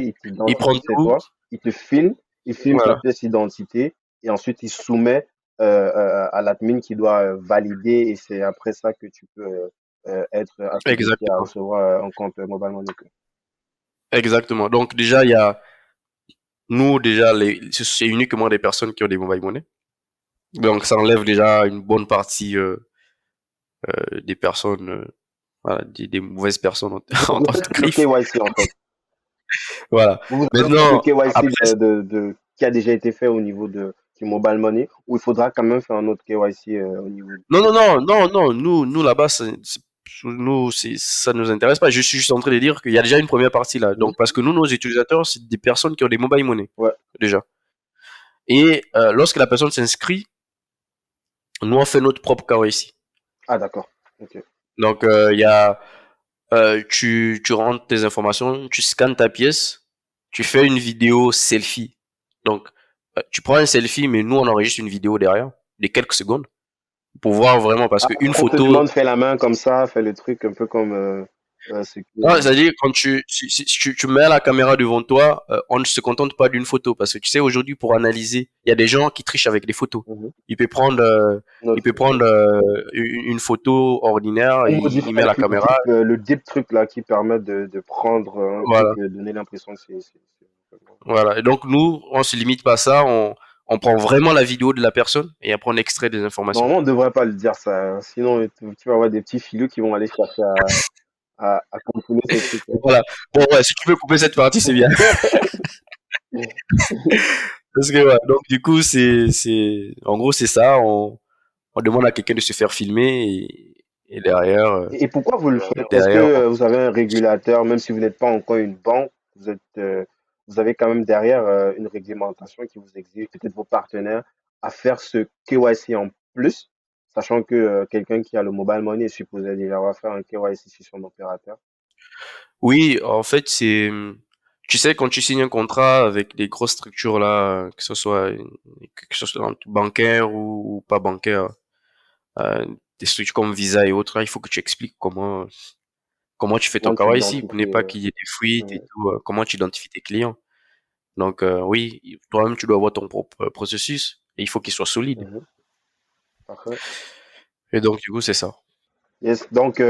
il Il t'identifie prend que c'est tout. toi, il filme ta Voilà. pièce d'identité et ensuite il soumet à l'admin qui doit valider et c'est après ça que tu peux être assujetti à Exactement. recevoir un compte Mobile Money, quoi. Exactement. Donc déjà, il y a nous déjà c'est uniquement des personnes qui ont des mobile money. Donc ça enlève déjà une bonne partie des personnes, voilà, des mauvaises personnes Vous en faites tout cas. le KYC en fait. Voilà. Vous avez un compte de Maintenant, KYC après, qui a déjà été fait au niveau du Mobile Money ou il faudra quand même faire un autre KYC au niveau non, non, non, non, non, nous là-bas, nous, ça nous intéresse pas. Je suis juste en train de dire qu'il y a déjà une première partie là. Mhm. Donc, parce que nous, nos utilisateurs, c'est des personnes qui ont des mobile money, Ouais. déjà. Et lorsque la personne s'inscrit, nous, on fait notre propre KYC. Ah, d'accord. Ok. Donc, tu rentres tes informations, tu scannes ta pièce, tu fais une vidéo selfie. Donc, tu prends un selfie, mais nous, on enregistre une vidéo derrière, de quelques secondes, pour voir vraiment, parce Ah, qu'une on te photo. demande, fais la main comme ça, fais le truc un peu comme ce qui Non, c'est-à-dire, quand si tu mets la caméra devant toi, on ne se contente pas d'une photo. Parce que tu sais, aujourd'hui, pour analyser, il y a des gens qui trichent avec des photos. Mhm. Il peut prendre, il Notre peut photo. prendre une photo ordinaire, On il modifie met la avec caméra, le dip truc là qui permet de prendre un truc voilà. et de donner l'impression que Voilà. Et donc, nous, on se limite pas à ça, on prend vraiment la vidéo de la personne et après on extrait des informations. Normalement, on ne devrait pas le dire ça, hein. Sinon, tu vas avoir des petits filous qui vont aller chercher à contrôler ces trucs-là. Voilà. Bon, ouais, si tu peux couper cette partie, c'est bien. Parce que, ouais, donc, du coup, en gros, c'est ça, on demande à quelqu'un de se faire filmer et derrière, Et pourquoi vous le faites? Est-ce que derrière, vous avez un régulateur, même si vous n'êtes pas encore une banque, vous avez quand même derrière une réglementation qui vous exige, peut-être vos partenaires, à faire ce KYC en plus, sachant que quelqu'un qui a le mobile money est supposé déjà avoir fait un KYC sur son opérateur. oui, en fait, tu sais, quand tu signes un contrat avec des grosses structures là, que ce soit bancaire ou pas bancaire, euh, des structures comme Visa et autres, là, il faut que tu expliques comment tu fais ton Comment tu KYC pour ne l'identifies? pas qu'il y ait des fuites et Ouais. tout, comment tu identifies tes clients. Donc, oui, toi-même, tu dois avoir ton propre processus et il faut qu'il soit solide. Mhm. Parfait. Et donc, du coup, c'est ça. Yes. Donc,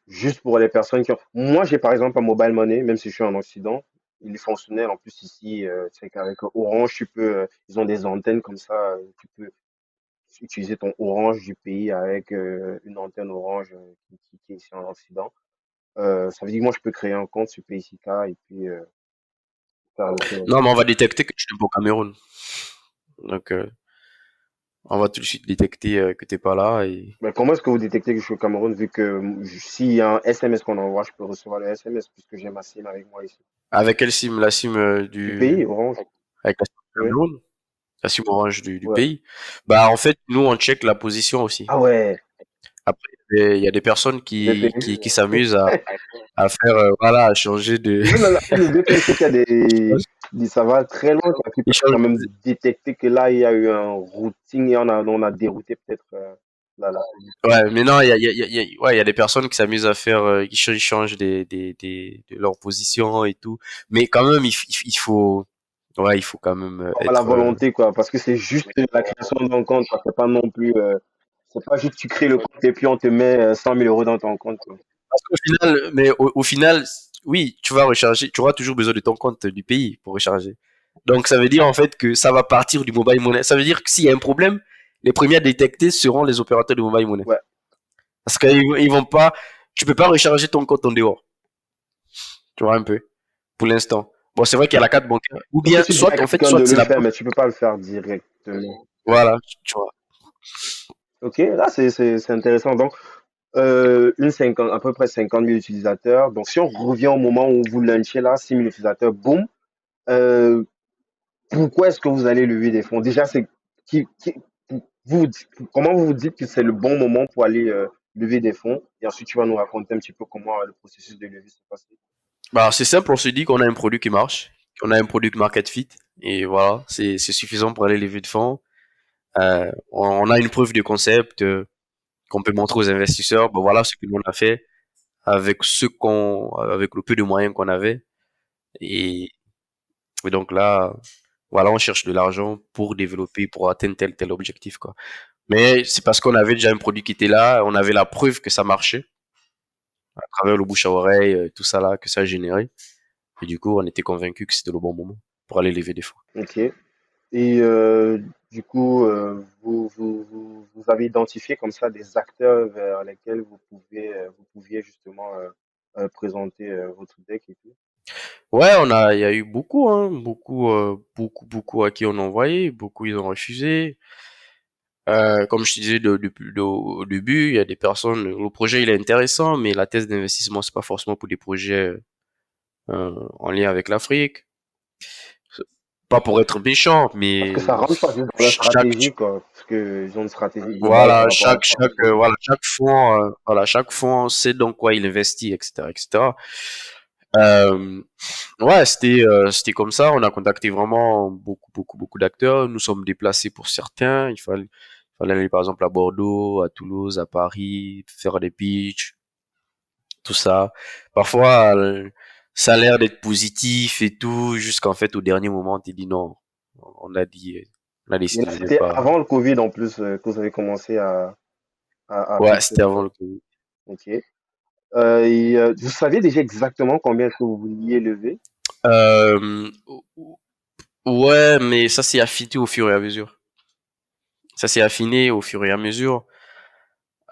juste pour les personnes qui ont... Moi, j'ai par exemple un mobile money, même si je suis en Occident, il est fonctionnel. En plus, ici, c'est qu'avec Orange, ils ont des antennes comme ça, tu peux utiliser ton Orange du pays avec une antenne Orange qui est ici en Occident. Ça veut dire que moi, je peux créer un compte sur PayCK et puis faire le tour. Non, mais on va détecter que tu n'es pas au Cameroun. Donc, on va tout de suite détecter que t'es pas là et Mais comment est-ce que vous détectez que je suis au Cameroun, vu que s'il y a un SMS qu'on envoie, je peux recevoir le SMS puisque j'ai ma SIM avec moi ici. avec quelle SIM? La SIM Du pays, Orange. avec la SIM du Oui. Cameroun? La SIM Orange du Ouais. pays? Bah, en fait, nous, on check la position aussi. Ah ouais, Après, il y a des personnes VPN. qui s'amusent à faire, voilà, à changer de, Même le VPN, je sais qu'il y a ça va très loin, quoi, qui ils peuvent changent quand même détecter que là, il y a eu un routing et on a dérouté peut-être là. ouais, mais non, ouais, il y a des personnes qui s'amusent à faire, ils changent de leur position et tout. Mais quand même, il faut, ouais, il faut quand même Pas la être, volonté, quoi, parce que c'est juste la création d'un compte, quoi. C'est pas non plus, c'est pas juste tu crées le compte et puis on te met 100 000 euros dans ton compte, quoi. parce qu'au final, mais au final, oui, tu vas recharger, tu auras toujours besoin de ton compte du pays pour recharger. Donc, ça veut dire, en fait, que ça va partir du mobile money. Ça veut dire que s'il y a un problème, les premiers à détecter seront les opérateurs de mobile money. Ouais. Parce qu'ils vont pas, tu peux pas recharger ton compte en dehors. Tu vois un peu. Pour l'instant. Bon, c'est vrai qu'il y a la carte bancaire. Ou Sauf que bien, tu dis à en fait, quelqu'un soit de c'est le la faire, banque. mais tu peux pas le faire directement. Voilà, tu vois. Ok, là, c'est intéressant. Donc, à peu près 50 000 utilisateurs. Donc, si on revient au moment où vous launchez là, 6 000 utilisateurs, boum. Euh, Pourquoi est-ce que vous allez lever des fonds? Déjà, vous, comment vous vous dites que c'est le bon moment pour aller lever des fonds? Et ensuite, tu vas nous raconter un petit peu comment le processus de levée s'est passé. Bah, c'est simple, on se dit qu'on a un produit qui marche, qu'on a un produit market fit. Et voilà, c'est suffisant pour aller lever de fonds. On a une preuve de concept qu'on peut montrer aux investisseurs. Bon, voilà ce que nous on a fait avec avec le peu de moyens qu'on avait. Et Et donc là, voilà, on cherche de l'argent pour développer, pour atteindre tel objectif, quoi. Mais c'est parce qu'on avait déjà un produit qui était là, on avait la preuve que ça marchait, à travers le bouche à oreille, tout ça là, que ça a généré. Et du coup, on était convaincu que c'était le bon moment pour aller lever des fonds. Ok. Et du coup, vous avez identifié comme ça des acteurs vers lesquels vous pouviez justement présenter votre deck et tout. Ouais, il y a eu beaucoup, hein, beaucoup à qui on a envoyé, beaucoup ils ont refusé. Comme je te disais au début, il y a des personnes, le projet il est intéressant, mais la thèse d'investissement c'est pas forcément pour des projets en lien avec l'Afrique. Pas pour être méchant, Parce que mais ça rentre pas juste dans leur chaque stratégie, quoi. Parce qu'ils ont une stratégie globale par rapport à ça. chaque fonds sait dans quoi il investit, etc., etc. Euh, ouais, c'était comme ça. On a contacté vraiment beaucoup d'acteurs. Nous sommes déplacés pour certains. Il fallait aller par exemple à Bordeaux, à Toulouse, à Paris, faire des pitchs, tout ça. Parfois, ça a l'air d'être positif et tout, jusqu'en fait au dernier moment, on te dit non. On a dit, on a Mais là, décidé de ne c'était pas. avant le Covid en plus que vous avez commencé à Ouais, pitcher c'était ça. avant le Covid. Ok. Vous saviez déjà exactement combien est-ce que vous vouliez lever? Euh, ouais, mais ça s'est affiné au fur et à mesure. Ça s'est affiné au fur et à mesure.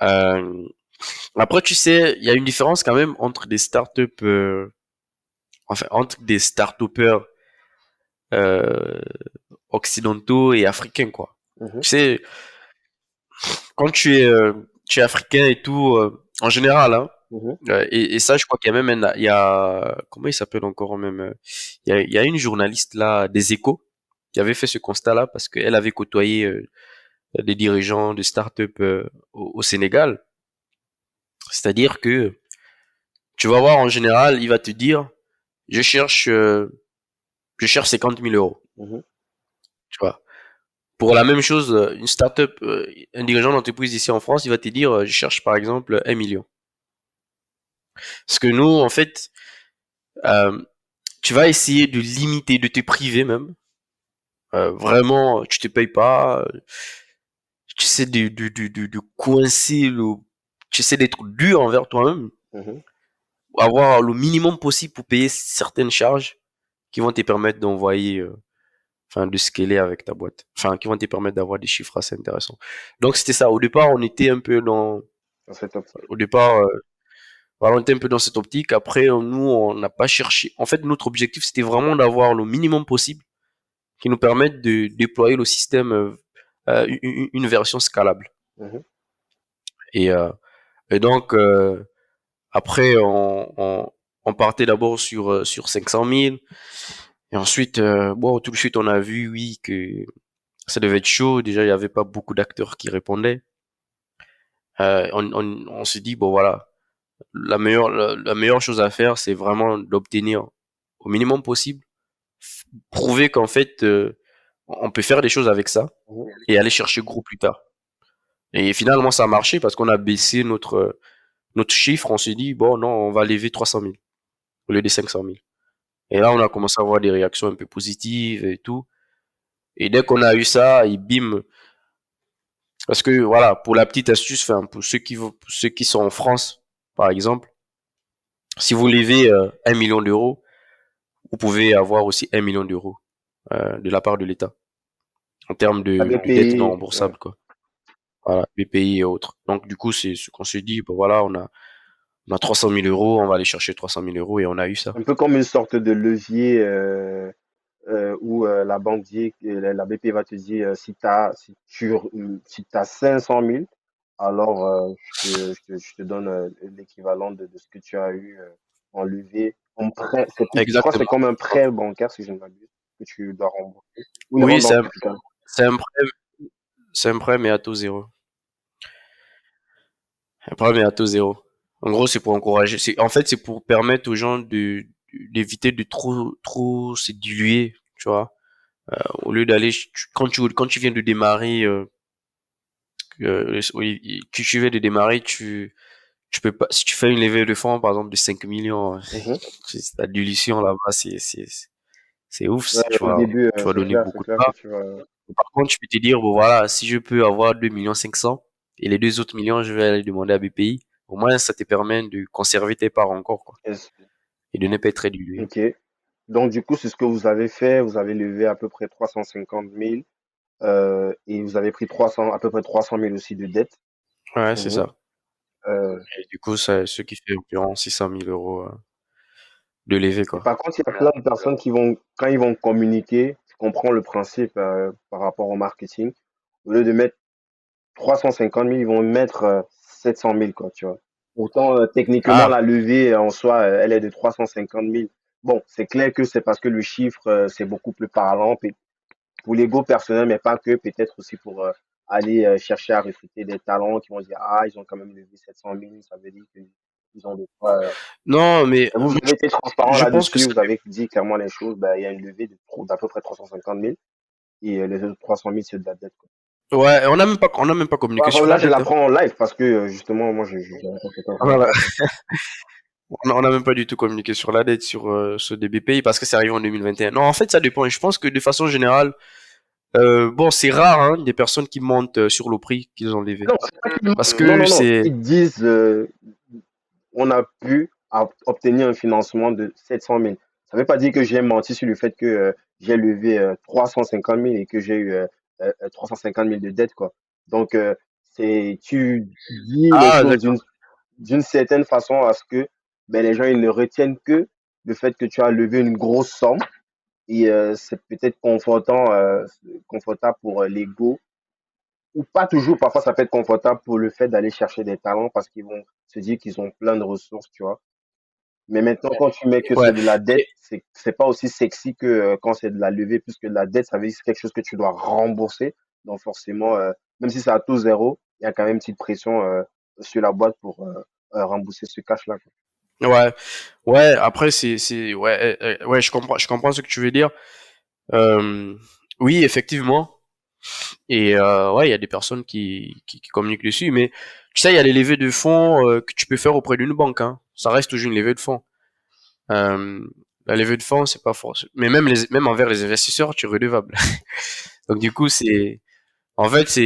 Euh, Après, tu sais, il y a une différence quand même entre des startups, enfin, entre des start-upers euh, occidentaux et africains, quoi. Mhm, Tu sais, quand tu es africain et tout, en général, hein, mhm, et ça, je crois qu'il y a même il y a, comment il s'appelle encore même, il y a une journaliste là, des Échos, qui avait fait ce constat-là parce qu'elle avait côtoyé des dirigeants de start-up au Sénégal. C'est-à-dire que tu vas voir en général, il va te dire, je cherche, euh, je cherche 50 000 euros, mhm, tu vois. Pour la même chose, une start-up, un dirigeant d'entreprise ici en France, il va te dire, je cherche par exemple 1 million. Parce que nous, en fait, euh, tu vas essayer de limiter, de te priver même. Vraiment, tu te payes pas. Tu essaies de coincer tu essaies d'être dur envers toi-même. mhm. Avoir le minimum possible pour payer certaines charges qui vont te permettre d'envoyer, enfin, de scaler avec ta boîte. Enfin, qui vont te permettre d'avoir des chiffres assez intéressants. Donc, c'était ça. Au départ, on était un peu dans, Dans cette optique. au départ, voilà, on était un peu dans cette optique. Après, nous, on n'a pas cherché. En fait, notre objectif, c'était vraiment d'avoir le minimum possible qui nous permette de déployer le système, une version scalable. Mhm. Et, euh, et donc, après, on partait d'abord sur 500 000. Et ensuite, bon, tout de suite, on a vu, oui, que ça devait être chaud. Déjà, il n'y avait pas beaucoup d'acteurs qui répondaient. On s'est dit, bon, voilà, la meilleure chose à faire, c'est vraiment d'obtenir au minimum possible, prouver qu'en fait, on peut faire des choses avec ça Mhm. et aller chercher gros plus tard. Et finalement, ça a marché parce qu'on a baissé notre chiffre. On s'est dit, bon, non, on va lever 300 000 au lieu des 500 000. Et là, on a commencé à avoir des réactions un peu positives et tout. Et dès qu'on a eu ça, et bim, parce que voilà, pour la petite astuce, enfin, pour ceux qui sont en France, par exemple, si vous levez 1 million d'euros, vous pouvez avoir aussi 1 million d'euros de la part de l'État en termes La de dette non BPI, ouais. remboursable, quoi. Voilà, BPI et autres. Donc, du coup, c'est ce qu'on s'est dit, bon, voilà, on a 300 000 euros, on va aller chercher 300 000 euros et on a eu ça. Un peu comme une sorte de levier où la banque dit, la BP va te dire, si t'as 500 000, alors je te donne l'équivalent de ce que tu as eu en levée, en prêt. Je crois que c'est Exactement. comme un prêt bancaire, si je ne m'abuse, que tu dois rembourser. Ou une Oui, rebanque fiscale. c'est un prêt, c'est un prêt, mais à taux zéro. Un prêt, mais à taux zéro. En gros, c'est pour encourager, en fait, c'est pour permettre aux gens d'éviter de trop se diluer, tu vois. Au lieu d'aller, quand tu viens de démarrer, oui, que tu viens de démarrer, tu peux pas, si tu fais une levée de fonds, par exemple, de 5 millions, Mhm. la dilution là-bas, C'est ouf, Ouais, tu au vas, début, tu vas donner c'est beaucoup de clair que parts. tu vas. Par contre, tu peux te dire, bon voilà, si je peux avoir 2,5 millions et les 2 autres millions, je vais aller demander à BPI, au moins ça te permet de conserver tes parts encore, quoi, Yes. et de ne pas être réduit. Ok. Donc, du coup, c'est ce que vous avez fait. Vous avez levé à peu près 350 000 et vous avez pris 300, à peu près 300 000 aussi de dette Ouais, sur c'est vous. ça. Euh, Et du coup, c'est ce qui fait environ 600 000 euros de levée, et quoi. par contre, il y a plein de personnes qui vont, quand ils vont communiquer, je comprends le principe par rapport au marketing. Au lieu de mettre 350 000, ils vont mettre 700 000, quoi, tu vois. Pourtant, techniquement, Ah, la levée en soi, elle est de 350 000. Bon, c'est clair que c'est parce que le chiffre, c'est beaucoup plus parlant pour l'ego personnel, mais pas que, peut-être aussi pour aller chercher à recruter des talents qui vont dire, ah, ils ont quand même levé 700 000, ça veut dire qu'ils ont de quoi. non, mais Et vous moi, avez été transparent je pense que là-dessus, ça vous avez dit clairement les choses, ben, il y a une levée d'à peu près 350 000 et les autres 300 000, c'est de la dette, quoi. ouais, on n'a même pas communiqué Enfin, sur là, la je dette, hein. l'apprends en live parce que justement, moi, j'ai pas cette Voilà. information. On n'a même pas du tout communiqué sur la dette, sur ce DBPI, parce que c'est arrivé en 2021. Non, en fait, ça dépend. Je pense que de façon générale, bon, c'est rare, hein, des personnes qui mentent sur le prix qu'ils ont levé. Non, c'est pas qu'ils Parce non, que non, non. c'est, Ils disent, on a pu obtenir un financement de 700 000. Ça ne veut pas dire que j'ai menti sur le fait que j'ai levé 350 000 et que j'ai eu 350 000 de dette, quoi. Donc, tu dis les ah, choses d'accord. d'une certaine façon à ce que ben, les gens ils ne retiennent que le fait que tu as levé une grosse somme et c'est peut-être confortable pour l'ego ou pas toujours. Parfois, ça peut être confortable pour le fait d'aller chercher des talents parce qu'ils vont se dire qu'ils ont plein de ressources, tu vois. Mais maintenant, quand tu mets que Ouais. c'est de la dette, Et- c'est pas aussi sexy que quand c'est de la levée, puisque de la dette, ça veut dire que c'est quelque chose que tu dois rembourser. Donc forcément, même si c'est à taux zéro, il y a quand même une petite pression sur la boîte pour rembourser ce cash-là, quoi. ouais, ouais. Après, ouais, ouais, je comprends ce que tu veux dire. Euh, oui, effectivement. Et ouais, il y a des personnes qui communiquent dessus, mais tu sais, il y a les levées de fonds que tu peux faire auprès d'une banque, hein. Ça reste toujours une levée de fonds. Euh, la levée de fonds, c'est pas forcément, mais même envers les investisseurs, tu es redevable. Donc du coup, en fait,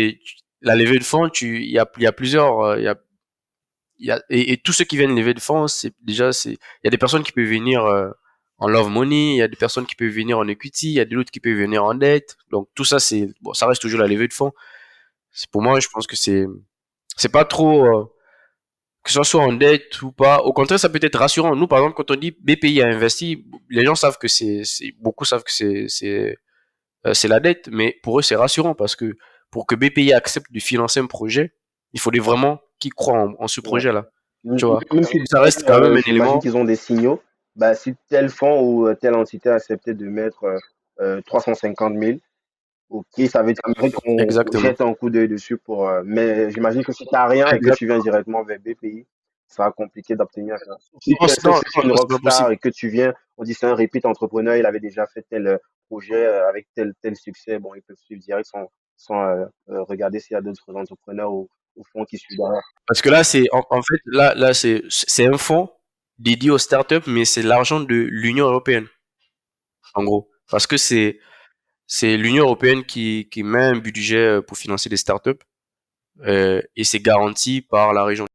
la levée de fonds, il y a plusieurs, et tous ceux qui viennent lever de fonds, il y a des personnes qui peuvent venir en love money, il y a des personnes qui peuvent venir en equity, il y a d'autres qui peuvent venir en dette. Donc tout ça, bon, ça reste toujours la levée de fonds. Pour moi, je pense que c'est pas trop, que ce soit en dette ou pas. Au contraire, ça peut être rassurant. Nous, par exemple, quand on dit BPI a investi, les gens savent que beaucoup savent que c'est la dette, mais pour eux, c'est rassurant parce que pour que BPI accepte de financer un projet, il faudrait vraiment qu'ils croient en ce Ouais. projet-là. Tu vois. Même si Ça reste derrière, quand même un j'imagine élément. qu'ils ont des signaux, bah, si tel fonds ou telle entité a accepté de mettre 350 000, ok, ça veut dire qu'on Exactement. jette un coup d'œil dessus pour. Mais j'imagine que si tu n'as rien et que tu viens Exactement. directement vers BPI, ça va compliqué d'obtenir ça. Sauf Non, si c'est une non, c'est pas rockstar possible. et que tu viens, on dit c'est un repeat entrepreneur, il avait déjà fait tel projet avec tel succès, bon, ils peuvent suivre direct sans regarder s'il y a d'autres entrepreneurs au fond qui suivent derrière. Parce que là, en fait, là, c'est un fonds dédié aux startups, mais c'est l'argent de l'Union européenne, en gros. Parce que c'est l'Union européenne qui met un budget pour financer des startups, et c'est garanti par la région.